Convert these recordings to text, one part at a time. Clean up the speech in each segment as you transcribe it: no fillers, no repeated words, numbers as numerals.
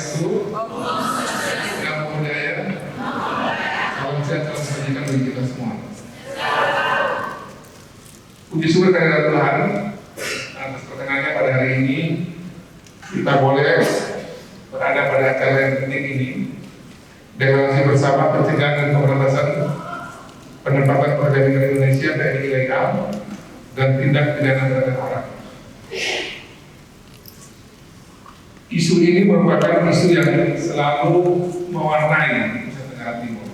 Swastiastu, Namo Buddhaya, salam sehat, salam kebajikan bagi kita semua. Puji syukur kehadirat Tuhan atas perkenannya pada hari ini kita boleh berada pada acara yang penting ini, deklarasi bersama pencegahan dan pemberantasan penempatan pekerja migran Indonesia PMI ilegal dan tindak pidana terhadap orang. Isu ini merupakan isu yang selalu mewarnai Nusa Tenggara Timur.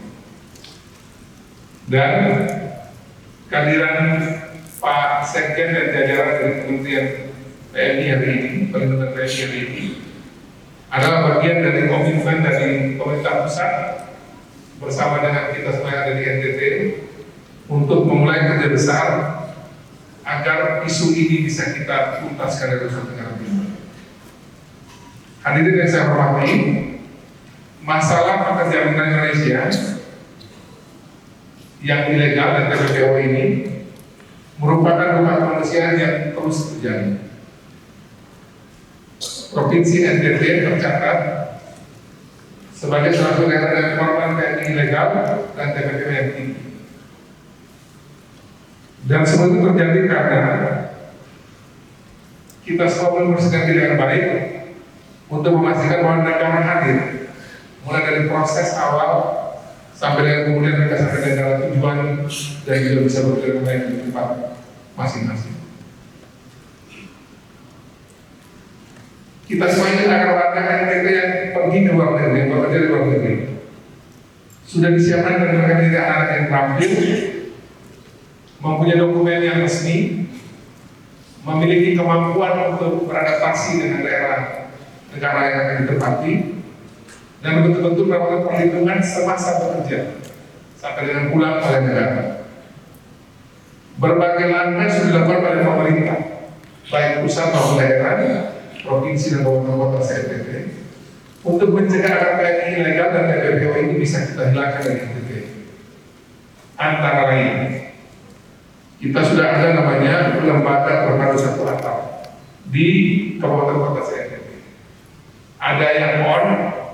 Dan kehadiran Pak Sekjen dan jajaran dari Kementerian PMI hari ini, Perlindungan PMI hari ini, adalah bagian dari komitmen dari pemerintah pusat bersama dengan kita semua yang ada di NTT untuk memulai kerja besar agar isu ini bisa kita tuntaskan dari Nusa Tenggara Timur. Hadirin yang saya hormati, masalah pekerja migran Indonesia yang ilegal dan TPPO ini merupakan rumah kemanusiaan yang terus terjadi. Provinsi NTT tercatat sebagai salah satu daerah yang korban PMI ilegal dan TPPO yang tinggi. Dan semua itu terjadi karena kita semua belum membersihkan diri dengan baik untuk memastikan bahwa negara hadir, mulai dari proses awal sampai dengan kemudian mereka sampai dengan tujuan dan juga bisa bekerja dengan baik di tempat masing-masing. Kita semua ini akan warga NTT yang pergi ke luar negeri, yang bekerja di luar negeri, sudah disiapkan dan mereka menjadi anak-anak yang terampil, mempunyai dokumen yang resmi, memiliki kemampuan untuk beradaptasi dengan daerah negara yang akan ditempati, dan betul-betul mendapatkan perlindungan semasa bekerja sampai dengan pulang oleh negara. Berbagai langkah sudah dilakukan oleh pemerintah, baik pusat maupun daerah, provinsi dan kabupaten kota se-NTT, untuk mencegah agar PMI ilegal dan TPPO ini bisa kita hilangkan dari NTT. Antara lain, kita sudah ada namanya lembaga terpadu satu atap di kabupaten kota se-NTT. Ada yang on,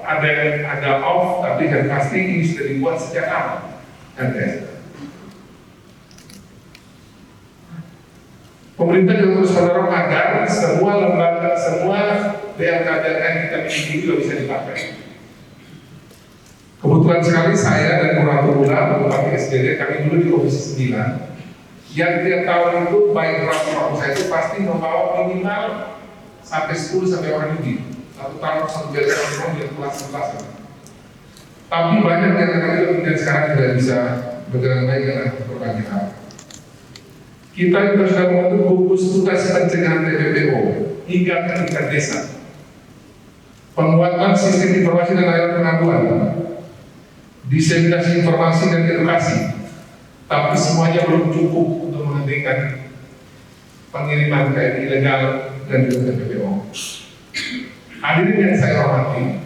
ada off, tapi yang pasti ini sudah dibuat sejak awal. Pemerintah juga terus mendorong agar semua lembaga, semua BLKBLN kita miliki juga bisa dipakai. Kebetulan sekali saya dan Muratullah, Bupati SDD, kami dulu di Komisi 9, yang tiap tahun itu baik peraturan saya itu pasti membawa minimal sampai 10 sampai orang lebih. Satu tahun satu tahun dia kelas 11. Tapi banyak yang kemudian sekarang tidak bisa berjalan baik dengan berbagai hal. Kita juga sudah membentuk gugus tugas pencegahan TPPO hingga ke tingkat desa. Penguatan sistem informasi dan layanan pengaduan, diseminasi informasi dan edukasi. Tapi semuanya belum cukup untuk menghentikan pengiriman PMI ilegal dan juga TPPO. Hadirin yang saya hormati,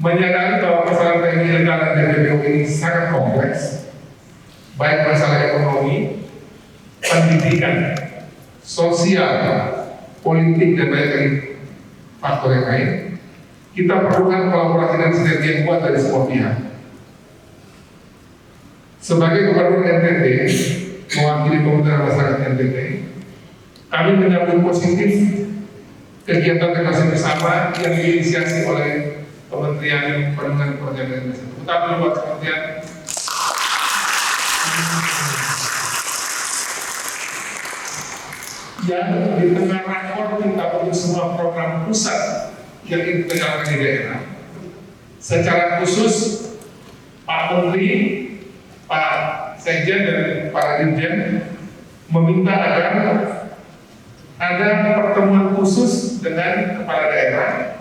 menyadari bahwa masalah PMI ilegal dan TPPO ini sangat kompleks, baik masalah ekonomi, pendidikan, sosial, politik, dan banyak lagi faktor yang lain. Kita perlukan kolaborasi dan sinergi yang kuat dari semua pihak. Sebagai Gubernur NTT, mewakili pemerintah masyarakat NTT, kami menyambut positif kegiatan deklarasi bersama yang diinisiasi oleh Kementerian Perlindungan Pekerja Migran Indonesia. Kita perlu buat kementerian yang di tengah rakor kita perlu semua program pusat yang ditegakkan di daerah. Secara khusus Pak Menteri, Pak Sekjen dan para dirjen meminta agar ada pertemuan khusus dengan kepala daerah,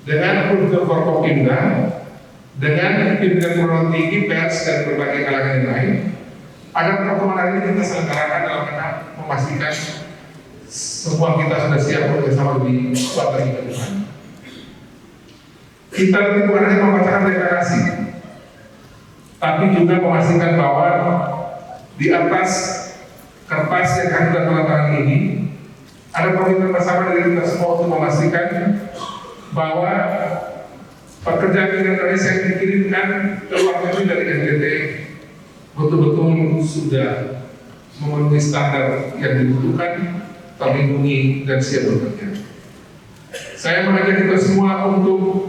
dengan Unsur Forkopimda, dengan pimpinan perguruan tinggi, pers dan berbagai kalangan yang lain, agar pertemuan ini kita selenggarakan dalam rangka memastikan semua kita sudah siap bersama lebih kuat lagi ke depan. Kita nanti bukan hanya membacakan deklarasi, tapi juga memastikan bahwa di atas kertas yang akan kita tanda tangan ini ada komitmen bersama dari kita semua untuk memastikan bahwa pekerja migran Indonesia yang dikirimkan ke luar negeri dari NTT betul-betul sudah memenuhi standar yang dibutuhkan, terlindungi dan siap bekerja. Saya mengajak kita semua untuk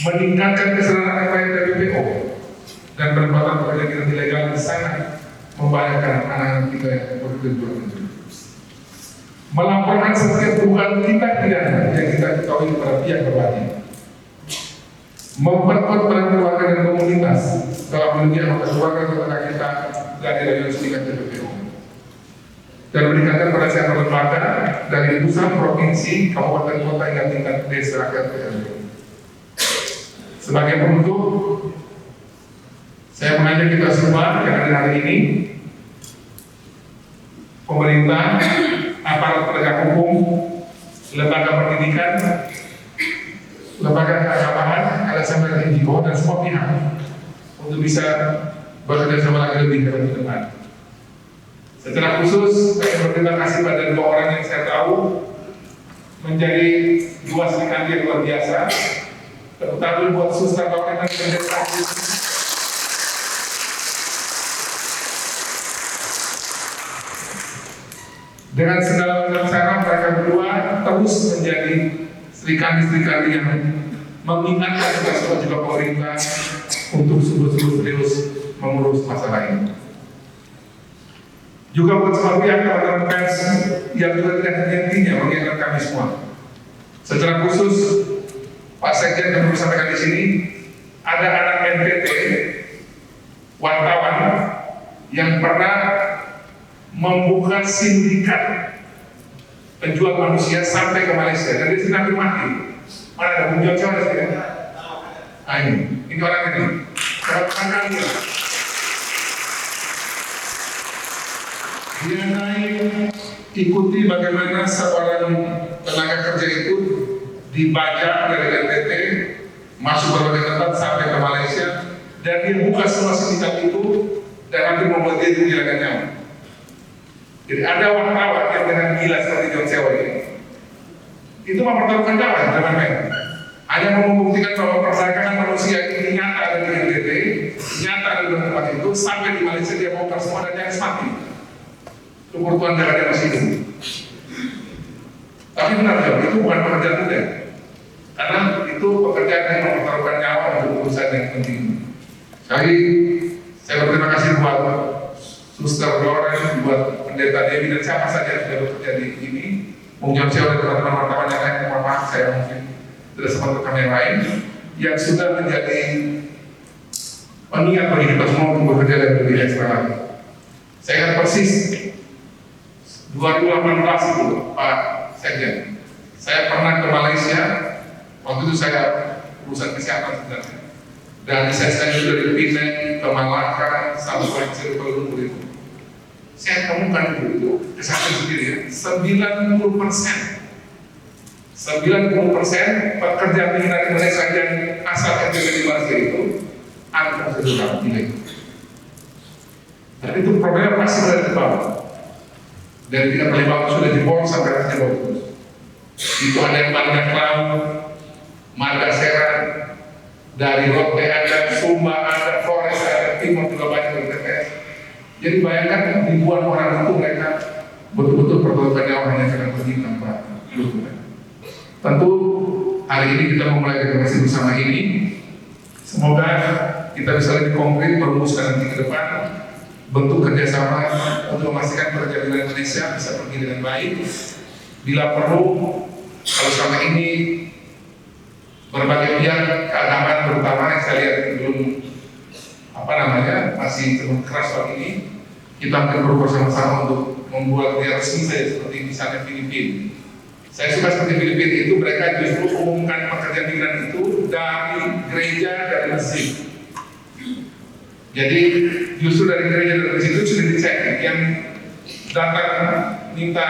meningkatkan kesadaran klien BPO dan penempatan pekerja migran ilegal di sana membahayakan anak-anak kita yang bekerja di luar negeri. Melaporkan setiap dugaan tindak pidana yang kita ketahui kepada pihak berwajib. Memperkuat peran keluarga dan komunitas dalam melindungi anggota keluarga tetangga kita dari rayuan sindikat BPO. Dan meningkatkan perhatian lembaga dari pusat, provinsi, kabupaten, kota hingga tingkat desa RT. Sebagai penutup, saya mengajak kita semua yang ada hari ini, pemerintah, aparat penegak hukum, lembaga pendidikan, lembaga keagamaan, LSM dan NGO dan semua pihak untuk bisa bekerja sama lagi lebih ke depan. Secara khusus, saya berterima kasih pada dua orang yang saya tahu menjadi dua serikandi yang luar biasa, terutama buat Suster Kabupaten dan dengan segala macam cara mereka berdua terus menjadi serikandi-serikandi yang mengingatkan kita juga pemerintah untuk sungguh-sungguh serius mengurus masalah ini. Juga buat semua pihak teman-teman pers yang juga tidak henti-hentinya mengingatkan kami semua. Secara khusus, Pak Sekjen yang perlu sampaikan di sini, ada anak NTT wartawan yang pernah membuka sindikat penjual manusia sampai ke Malaysia dan dia sedang mati. Mana ada Bung Jojo ada sini? Ah ini orang ini. Sangat kali ya. Dia naik ikuti bagaimana seorang tenaga kerja itu dibajak dari NTT masuk berbagai tempat sampai ke Malaysia dan dia buka semua sindikat itu dan hampir membuat dia kehilangan nyawa. Jadi ada wartawan yang dengan gila seperti John Sewa ini itu mempertaruhkan nyawa teman-teman, hanya membuktikan bahwa perdagangan manusia ini nyata ada di NTT, nyata ada di tempat itu sampai di Malaysia dia bongkar semua dan nyaris mati. Kebutuhan darah masih hidup. Tapi benar itu bukan pekerjaan mudah, karena itu pekerjaan yang mempertaruhkan nyawa untuk urusan yang penting. Jadi saya berterima kasih buat Suster Loren, buat Pendeta Dewi dan siapa saja yang sudah bekerja di ini. Mungkin saya oleh teman-teman wartawan yang lain, mohon maaf saya mungkin tidak sempat rekam yang lain yang sudah menjadi pengingat bagi kita semua untuk bekerja dan lebih ekstra lagi. Saya ingat persis 2018 itu Pak Sekjen, saya pernah ke Malaysia. Waktu itu saya urusan kesehatan sebenarnya. Dan saya sudah dari Penang ke Malaka sampai ke Kuala Lumpur itu. Saya temukan itu kesehatan sendiri ya, 90% pekerja migran Indonesia yang asal NTT di Malaysia itu angka prosedural ilegal. Dan itu problemnya pasti berada di bawah. Dari tingkat Palembang sudah jebol sampai atas jebol terus. Itu ada yang Marga Klau, Marga Seran, dari Rote ada, Sumba ada, Flores ada, Timur juga banyak dari TPS. Jadi bayangkan ribuan orang itu mereka betul-betul pertaruhkan nyawa hanya karena pergi tanpa dukungan. Tentu hari ini kita memulai generasi bersama ini. Semoga kita bisa lebih konkret merumuskan nanti ke depan bentuk kerjasama untuk memastikan pekerja migran Indonesia bisa pergi dengan baik. Bila perlu, kalau selama ini berbagai pihak keagamaan terutama yang saya lihat belum masih cukup keras soal ini, kita akan berusaha bersama untuk membuat dia resmi saja seperti misalnya Filipina. Saya suka seperti Filipina itu mereka justru umumkan pekerja migran itu dari gereja dan masjid. Jadi justru dari gereja dan masjid itu sudah dicek yang datang minta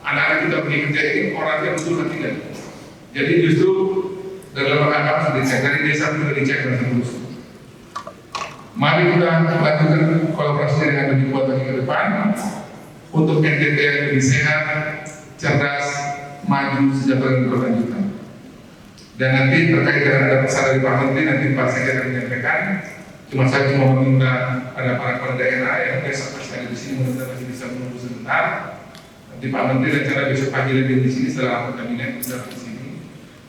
anak-anak kita pergi kerja ini orangnya betul atau tidak. Jadi justru dari lembaga agama sudah dicek, dari desa sudah dicek dan seterusnya. Mari kita lanjutkan kolaborasi dengan lebih kuat lagi ke depan untuk NTT yang lebih sehat, cerdas, maju, sejahtera dan berkelanjutan. Dan nanti terkait dengan ada pesan dari Pak Menteri, nanti Pak Sekjen akan menyampaikan. Saya cuma meminta pada para kepala daerah yang besok pasti ada di sini, mudah-mudahan masih bisa menunggu sebentar. Nanti Pak Menteri rencana besok pagi lebih di sini setelah rapat kabinet sudah di sini.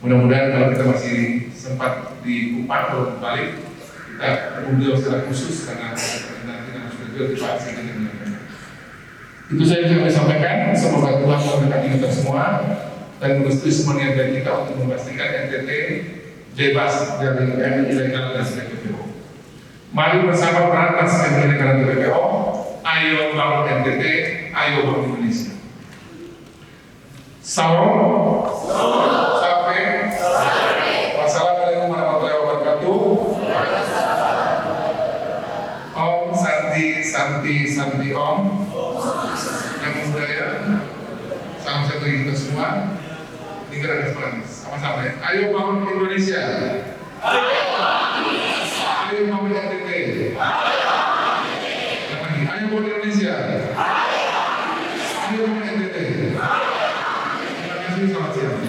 Mudah-mudahan kalau kita masih sempat di Kupang atau balik, kita beliau secara khusus karena nanti harus berdua di Pak Sekjen yang menyampaikan. Itu saja yang saya sampaikan. Semoga Tuhan memberkati kita semua dan merestui semua niat baik kita untuk memastikan NTT bebas dari MI ilegal dan SPKPO. Mari bersama berantas MI ilegal dan SPKPO. Ayo bangun NTT, ayo bangun Indonesia. Salam. Sampai. Wassalamualaikum warahmatullahi wabarakatuh. Om Santi Santi Santi Om. Namo Buddhaya. Salam satu kita semua. Tinggal ada sama-sama ya. Ayo bangun Indonesia. Ayo bangun NTT. Ayo bangun Indonesia. Ayo bangun NTT. Terima kasih, selamat siang.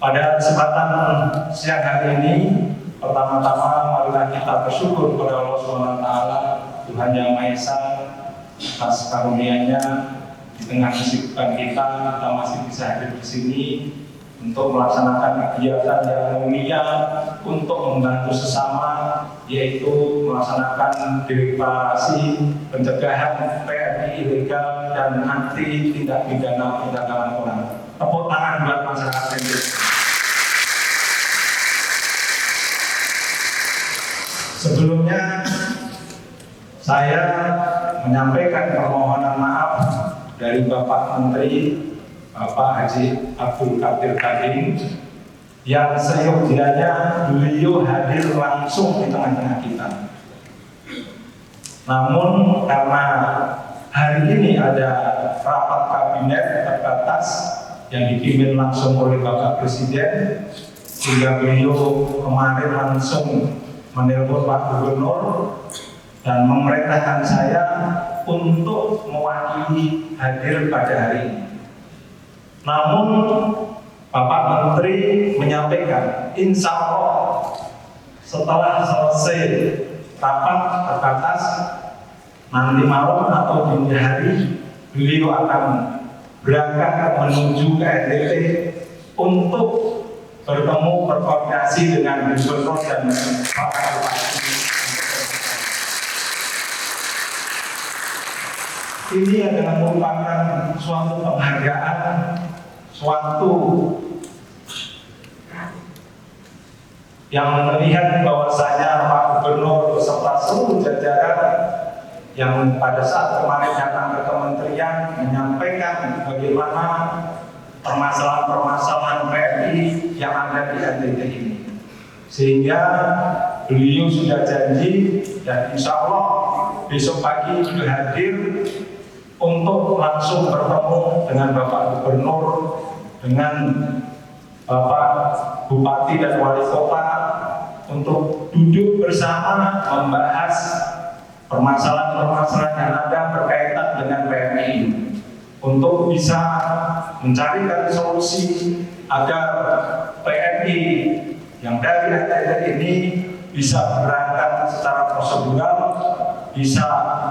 Pada kesempatan siang hari ini, pertama-tama marilah kita bersyukur kepada Allah SWT, Tuhan Yang Maha Esa, atas karunia-Nya di tengah kesibukan kita masih bisa hadir di sini untuk melaksanakan kegiatan yang mulia untuk membantu sesama, yaitu melaksanakan deklarasi pencegahan PMI ilegal dan anti tindak pidana perdagangan orang. Tepuk tangan buat masyarakat Indonesia. Sebelumnya saya menyampaikan permohonan maaf dari Bapak Menteri Bapak Haji Abdul Qadir Karim yang seyogianya beliau hadir langsung di tengah-tengah kita. Namun karena hari ini ada rapat kabinet terbatas yang dipimpin langsung oleh Bapak Presiden, sehingga beliau kemarin langsung menelpon Pak Gubernur dan memerintahkan saya untuk mewakili hadir pada hari ini. Namun Bapak Menteri menyampaikan, insya Allah setelah selesai rapat terbatas nanti malam atau dini hari beliau akan berangkat menuju ke NTT untuk bertemu berkoordinasi dengan Gubernur dan para bupati. Ini adalah merupakan suatu penghargaan, suatu yang melihat bahwasanya Pak Gubernur beserta seluruh jajaran yang pada saat kemarin datang ke kementerian menyampaikan bagaimana permasalahan-permasalahan PMI yang ada di NTT ini, sehingga beliau sudah janji dan insya Allah besok pagi sudah hadir untuk langsung bertemu dengan Bapak Gubernur, dengan Bapak Bupati dan Wali Kota untuk duduk bersama membahas permasalahan-permasalahan yang ada berkaitan dengan PMI ini, untuk bisa mencarikan solusi agar PMI yang dari NTT ini bisa berangkat secara prosedural, bisa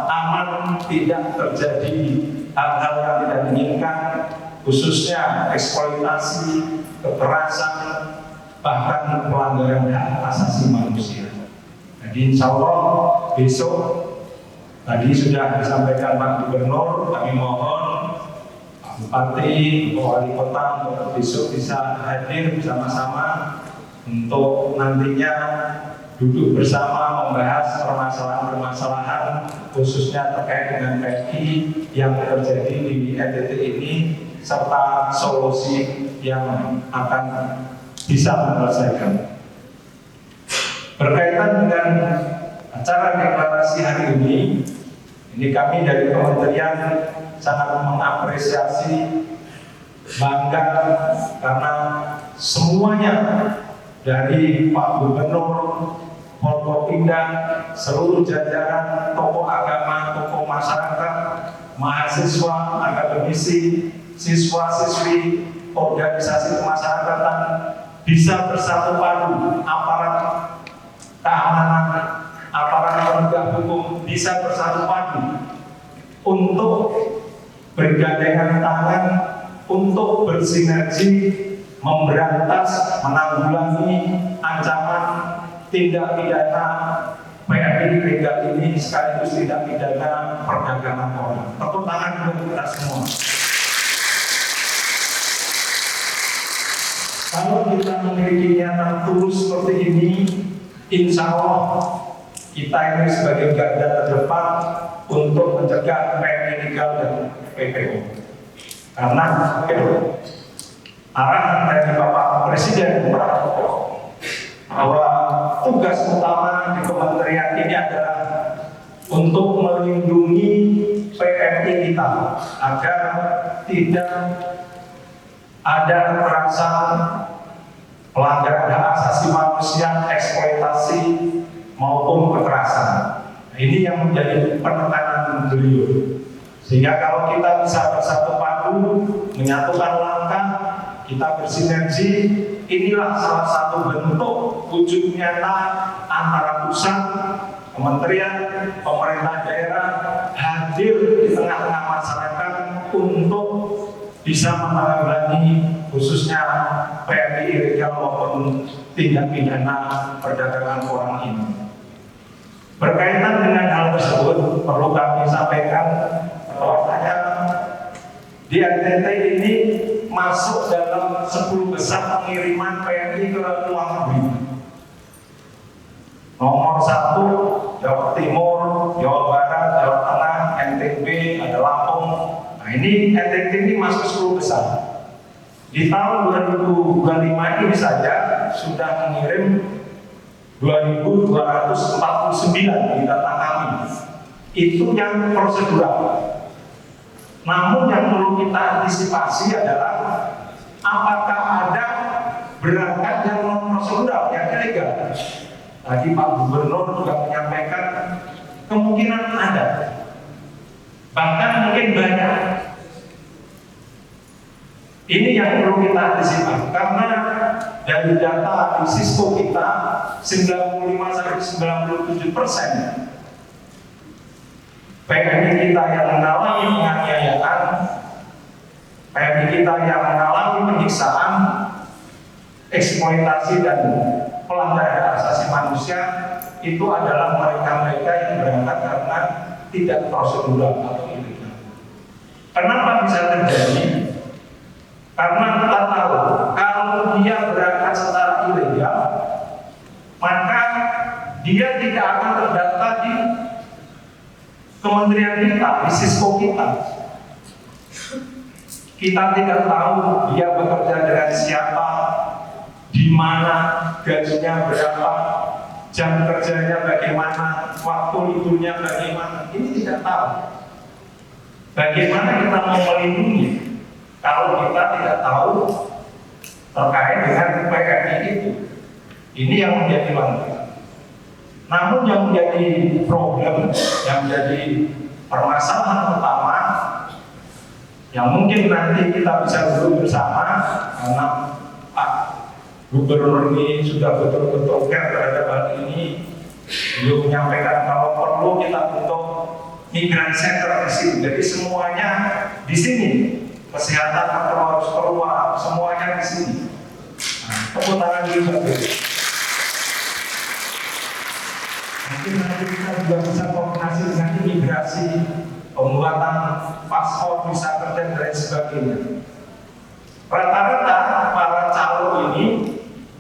aman, tidak terjadi hal-hal yang tidak diinginkan, khususnya eksploitasi, kekerasan, bahkan pelanggaran hak asasi manusia. Jadi insya Allah besok, tadi sudah disampaikan Pak Gubernur, kami mohon Pak Bupati, Pak Wali Kota untuk besok bisa hadir bersama-sama untuk nantinya duduk bersama membahas permasalahan-permasalahan khususnya terkait dengan PMI yang terjadi di NTT ini serta solusi yang akan bisa menyelesaikan. Berkaitan dengan acara deklarasi hari ini kami dari Kementerian sangat mengapresiasi, bangga karena semuanya dari Pak Gubernur, Forkopimda, seluruh jajaran tokoh agama, tokoh masyarakat, mahasiswa, akademisi, siswa-siswi, organisasi kemasyarakatan bisa bersatu padu, aparat keamanan, aparat penegak hukum bisa bersatu padu untuk bergandengan tangan, untuk bersinergi memberantas, menanggulangi ancaman tindak pidana PMI ilegal ini sekaligus tindak pidana perdagangan orang. Tepuk tangan untuk kita semua. Kalau kita memiliki niatan tulus seperti ini, insya Allah kita ini sebagai garda terdepan untuk mencegah PMI ilegal dan PPO. Karena arahan dari Bapak Presiden bahwa tugas utama di kementerian ini adalah untuk melindungi PMI kita agar tidak ada kekerasan, pelanggaran hak asasi manusia, eksploitasi maupun kekerasan. Ini yang menjadi penekanan beliau. Sehingga kalau kita bisa bersatu padu, menyatukan langkah, kita bersinergi, inilah salah satu bentuk wujud nyata antara pusat, kementerian, pemerintah daerah hadir di tengah-tengah masyarakat untuk bisa menangani khususnya PMI ilegal maupun tindak pidana perdagangan orang ini. Berkaitan dengan hal tersebut, perlu kami sampaikan bahwasanya di NTT ini masuk dalam 10 besar pengiriman PMI ke luar negeri. Nomor 1 Jawa Timur, Jawa Barat, Jawa Tengah, NTB, ada Lampung. Nah ini NTT ini masuk 10 besar. Di tahun 2025 ini saja sudah mengirim 2.249 di data kami. Itu yang prosedural. Namun yang perlu kita antisipasi adalah apakah ada berangkat yang non prosedural, yang ilegal. Tadi Pak Gubernur juga menyampaikan kemungkinan ada, bahkan mungkin banyak. Ini yang perlu kita antisipasi karena dari data di Cisco kita 95-97% PMI kita yang mengalami penganiayaan, PMI kita yang mengalami penyiksaan, eksploitasi dan pelanggaran hak asasi manusia itu adalah mereka-mereka yang berangkat karena tidak prosedural atau ilegal. Kenapa bisa terjadi? Karena kita tahu kalau dia berangkat secara ilegal, maka dia tidak akan terdaftar di kementerian kita, di Cisco kita. Kita tidak tahu dia bekerja dengan siapa, di mana, gajinya berapa, jam kerjanya bagaimana, waktu liburnya bagaimana. Ini tidak tahu. Bagaimana kita mau melindungi kalau kita tidak tahu terkait dengan PMI itu? Ini yang menjadi masalah. Namun yang menjadi problem, yang menjadi permasalahan utama, yang mungkin nanti kita bisa duduk bersama, karena Pak Gubernur ini sudah betul-betul care terhadap hal ini. Beliau menyampaikan kalau perlu kita bentuk migrant center di sini. Jadi semuanya di sini, kesehatan atau harus keluar, semuanya di sini. Nah, tepuk tangan juga. Mungkin nanti kita juga bisa koordinasi dengan imigrasi, pembuatan paspor, visa kerja dan lain sebagainya. Rata-rata para calon ini,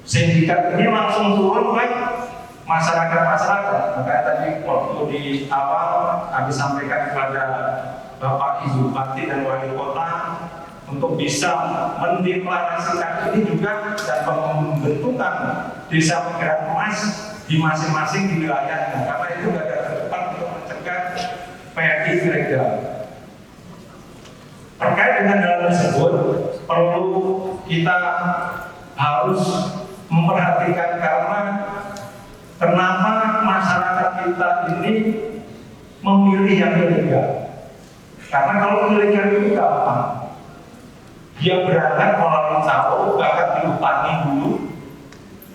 sindikat ini langsung turun ke masyarakat. Makanya tadi waktu di awal kami sampaikan kepada Bapak Ibu Bupati dan Wali Kota untuk bisa mendeklarasikan ini juga dan pembentukan desa penggerak emas di masing-masing di wilayahnya, karena itu ada terdepan untuk mencegah PMI ilegal. Terkait dengan hal tersebut, perlu kita harus memperhatikan, karena kenapa masyarakat kita ini memilih yang ilegal. Karena kalau ilegal itu gampang, dia berangkat melalui calo, bahkan diutangi dulu,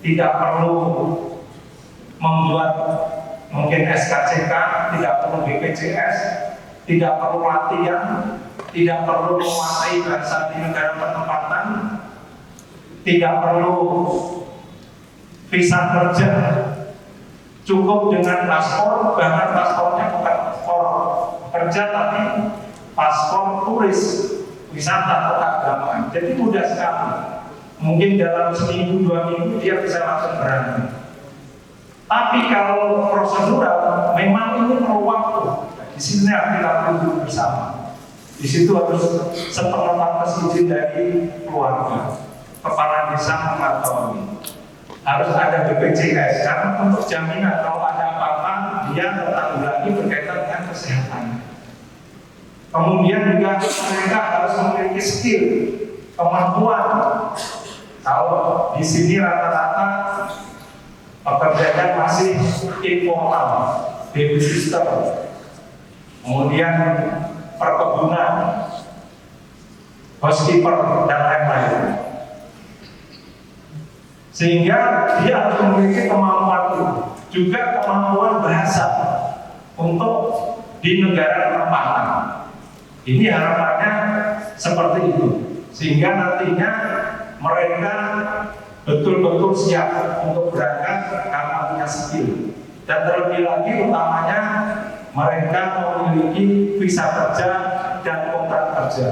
tidak perlu membuat mungkin SKCK, tidak perlu BPJS, tidak perlu latihan, tidak perlu menguasai bahasa di negara penempatan, tidak perlu visa kerja, cukup dengan paspor, bahkan paspornya bukan paspor kerja tapi paspor turis wisata atau keagamaan. Jadi mudah sekali. Mungkin dalam seminggu 2 minggu dia bisa langsung berangkat. Tapi kalau prosedural memang ini perlu waktu. Di sini kita perlu bersama. Di situ harus sepengetahuan izin dari keluarga, kepala desa mengetahui. Harus ada BPJS karena untuk jaminan kalau ada apa-apa dia tertanggulangi berkaitan dengan kesehatan. Kemudian juga mereka harus memiliki skill, kemampuan. Kalau di sini rata-rata pekerjaan masih informal, baby sister, kemudian perkebunan, housekeeper dan lain-lain. Sehingga dia harus memiliki kemampuan itu, juga kemampuan bahasa untuk di negara penempatan. Ini harapannya seperti itu, sehingga nantinya mereka betul-betul siap untuk berangkat karena punya skill. Dan terlebih lagi utamanya mereka memiliki visa kerja dan kontrak kerja.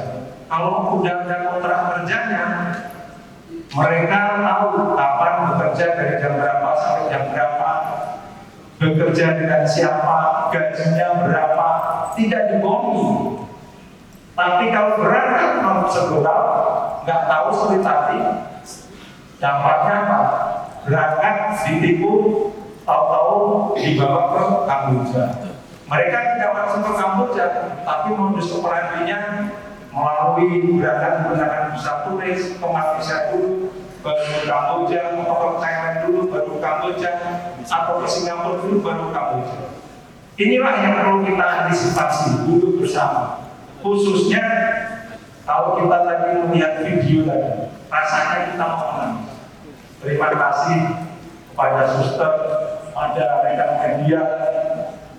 Kalau sudah ada kontrak kerjanya, mereka tahu kapan bekerja dari jam berapa sampai jam berapa, bekerja dengan siapa, gajinya berapa, tidak dibohongi. Tapi kalau berangkat prosedural, nggak tahu seperti tadi, dampaknya apa? Berangkat ditipu, tahu-tahu dibawa ke Kamboja. Mereka tidak langsung ke Kamboja, tapi modus operandinya melalui berangkat menggunakan visa turis, ke Malaysia dulu, baru ke Kamboja, atau ke Thailand dulu, baru ke Kamboja, atau ke Singapura dulu, baru ke Kamboja. Inilah yang perlu kita antisipasi duduk bersama. Khususnya kalau kita tadi melihat video tadi, rasanya kita mau menangis. Terima kasih kepada suster, pada rekan media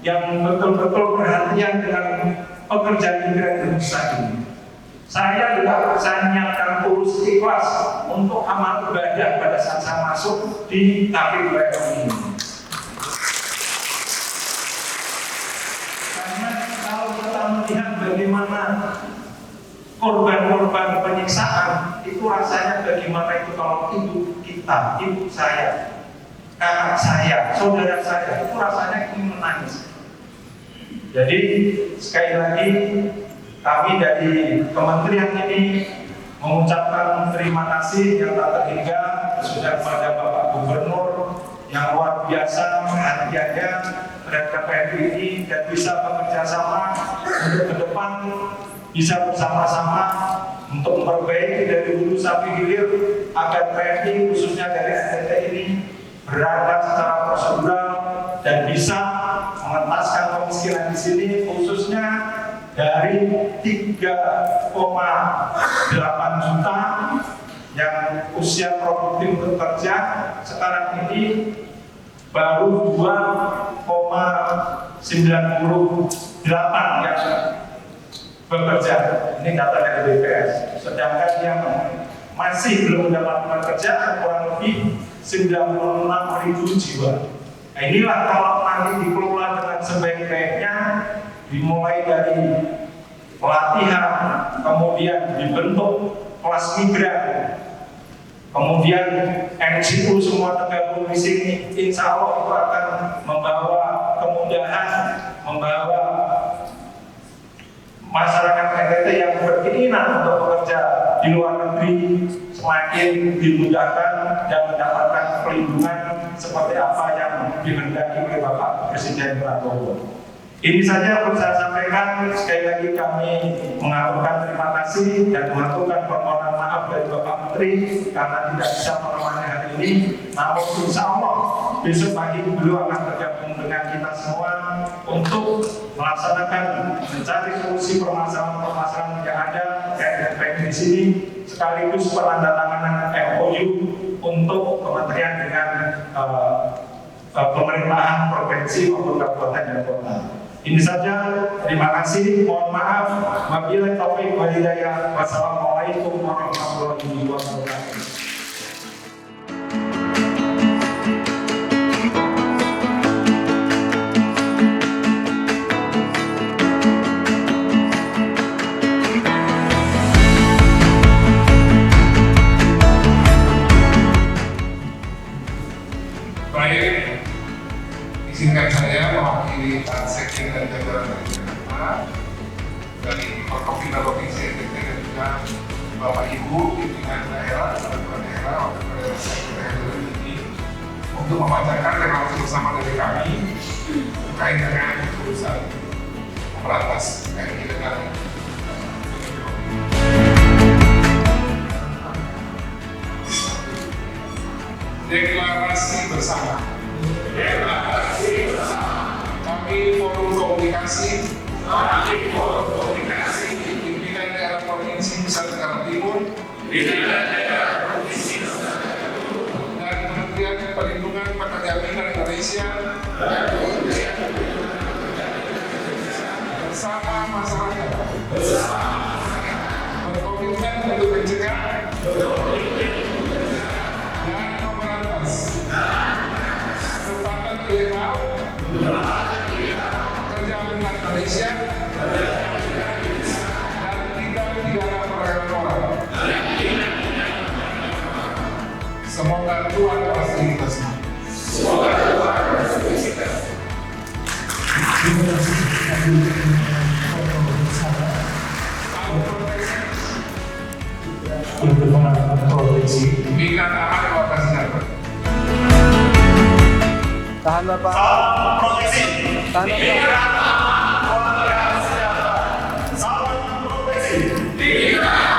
yang betul-betul perhatian dengan pekerjaan migran Indonesia ini. Saya juga saya menyiapkan tulus ikhlas untuk amal ibadah pada saat saya masuk di KPUM ini. Karena kalau kita melihat bagaimana korban-korban penyiksaan, itu rasanya bagaimana itu kalau ibu kita, ibu saya, kakak saya, saudara saya, itu rasanya ingin menangis. Jadi sekali lagi kami dari kementerian ini mengucapkan terima kasih yang tak terhingga sudah kepada Bapak Gubernur yang luar biasa perhatiannya terhadap PNI dan bisa bekerja sama untuk ke depan bisa bersama-sama untuk memperbaiki dari hulu sampai hilir agar PNI khususnya dari NTT ini berangkat secara prosedural dan bisa mengentaskan kemiskinan di sini, khususnya dari 3,8 juta yang usia produktif bekerja sekarang ini baru 2,98 yang bekerja. Ini data dari BPS. Sedangkan yang masih belum mendapatkan pekerjaan kurang lebih 96.000 jiwa. Nah, inilah kalau nanti dikelola dengan sebaik-baiknya, dimulai dari pelatihan, kemudian dibentuk kelas migran, kemudian NGO semua tergabung di sini, insya Allah itu akan membawa kemudahan, membawa masyarakat NTT yang berkeinginan untuk bekerja di luar negeri semakin dimudahkan dan mendapatkan perlindungan seperti apa yang dikehendaki oleh Bapak Presiden Prabowo. Ini saja yang perlu saya sampaikan. Sekali lagi kami mengaturkan terima kasih dan mengaturkan permohonan maaf dari Bapak Menteri karena tidak bisa menemani hari ini. Namun insya Allah besok pagi beliau akan bergabung dengan kita semua untuk melaksanakan mencari solusi permasalahan-permasalahan yang ada terkait di sini, sekaligus penandatanganan MOU untuk kementerian dengan pemerintahan provinsi maupun kabupaten dan kota. Ini saja, terima kasih, mohon maaf, wabillahi taufiq wal hidayah, wassalamualaikum warahmatullahi wabarakatuh. Baik, izinkan saya mewakili Pak Sekjen dan jajaran dari Jakarta, dari Forkopimda Provinsi NTT dan juga Bapak Ibu pimpinan daerah, kepala daerah, wakil daerah sekretariat ini untuk membacakan reklamasi bersama dari kami terkait dengan urusan memberantas TNI dengan deklarasi bersama. Kami forum komunikasi pimpinan daerah provinsi Nusa Tenggara Timur dan Kementerian Perlindungan Pekerja Migran Indonesia bersama masyarakat berkomitmen untuk mencegah dan memberantas perbuatan ilegal pekerja migran Indonesia dan tindak pidana perdagangan orang. Semoga Tuhan pasti kita semua. Untuk pengalaman provinsi. Migran aman Kota Sejahtera. Tahan Bapak. Salam provinsi. Tahan Bapak. Migran aman Kota Sejahtera. Salam provinsi. Migran